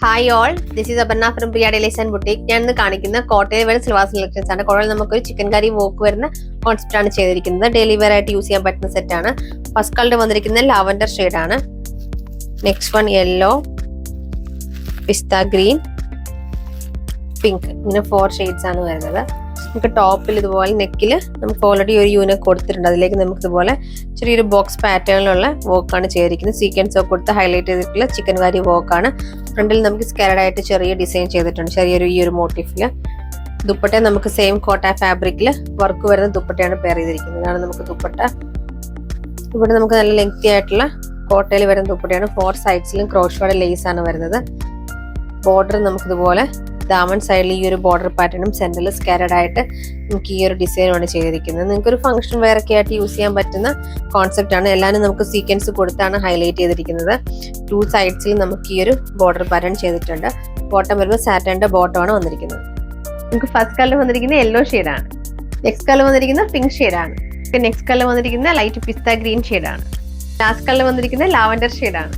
Hi all, this is Aparna from Priya dailies and boutique. ഞാൻ ഇന്ന് കാണിക്കുന്ന കോട്ടയിൽ വരുന്ന സിൽവാർ സെലക്ഷൻസ് ആണ്. കോട്ടയിൽ നമുക്കൊരു ചിക്കൻ കറി വോക്ക് വരുന്ന കോൺസെപ്റ്റ് ആണ് ചെയ്തിരിക്കുന്നത്. ഡെയിലി വെയർ ആയിട്ട് യൂസ് ചെയ്യാൻ പറ്റുന്ന സെറ്റ് ആണ്. ഫസ്റ്റ് കളർ വന്നിരിക്കുന്നത് ലാവൻഡർ ഷെയ്ഡ് ആണ്. നെക്സ്റ്റ് വൺ യെല്ലോ, പിസ്ത ഗ്രീൻ, പിങ്ക്. ഇങ്ങനെ 4 ഷെയ്ഡ്സ് ആണ് വരുന്നത്. നമുക്ക് ടോപ്പിൽ ഇതുപോലെ നെക്കിൽ നമുക്ക് ഓൾറെഡി ഒരു യൂണിക് കൊടുത്തിട്ടുണ്ട്. അതിലേക്ക് നമുക്ക് ഇതുപോലെ ചെറിയൊരു ബോക്സ് പാറ്റേണിലുള്ള വർക്കാണ് ചെയ്തിരിക്കുന്നത്. സീക്വൻസ് ഒക്കെ കൊടുത്ത് ഹൈലൈറ്റ് ചെയ്തിട്ടുള്ള ചിക്കൻ കറി വർക്കാണ്. ഫ്രണ്ടിൽ നമുക്ക് സ്കാലഡ് ആയിട്ട് ചെറിയ ഡിസൈൻ ചെയ്തിട്ടുണ്ട്, ചെറിയൊരു ഈ ഒരു മോട്ടീഫില്. ദുപ്പട്ട നമുക്ക് സെയിം കോട്ട ഫാബ്രിക്കിൽ വർക്ക് വരുന്ന ദുപ്പട്ടയാണ് പെയർ ചെയ്തിരിക്കുന്നത്. ഇതാണ് നമുക്ക് ദുപ്പട്ട. ഇവിടെ നമുക്ക് നല്ല ലെങ്തി ആയിട്ടുള്ള കോട്ടയിൽ വരുന്ന ദുപ്പട്ടയാണ്. 4 സൈഡ്സിലും ക്രോഷ്വാഡ് ലേസ് ആണ് വരുന്നത്. ബോർഡർ നമുക്ക് ഇതുപോലെ ദാമൻ സൈഡിൽ ഈ ഒരു ബോർഡർ പാറ്റേണും സെന്ററിൽ സ്കാലഡ് ആയിട്ട് നമുക്ക് ഈ ഒരു ഡിസൈനാണ് ചെയ്തിരിക്കുന്നത്. നിങ്ങൾക്ക് ഒരു ഫംഗ്ഷൻ വെയർ ഒക്കെ ആയിട്ട് യൂസ് ചെയ്യാൻ പറ്റുന്ന കോൺസെപ്റ്റ് ആണ്. എല്ലാവരും നമുക്ക് സീക്വൻസ് കൊടുത്താണ് ഹൈലൈറ്റ് ചെയ്തിരിക്കുന്നത്. 2 സൈഡ്സിൽ നമുക്ക് ഈ ഒരു ബോർഡർ പാറ്റേൺ ചെയ്തിട്ടുണ്ട്. ബോട്ടം വരുമ്പോൾ സാറ്റൻ്റെ ബോട്ടം ആണ് വന്നിരിക്കുന്നത്. നമുക്ക് ഫസ്റ്റ് കളർ വന്നിരിക്കുന്നത് യെല്ലോ ഷെയ്ഡാണ്. നെക്സ്റ്റ് കളർ വന്നിരിക്കുന്നത് പിങ്ക് ഷെയ്ഡാണ്. നെക്സ്റ്റ് കളർ വന്നിരിക്കുന്നത് ലൈറ്റ് പിസ്ത ഗ്രീൻ ഷെയ്ഡാണ്. ലാസ്റ്റ് കളർ വന്നിരിക്കുന്നത് ലാവൻഡർ ഷെയ്ഡാണ്.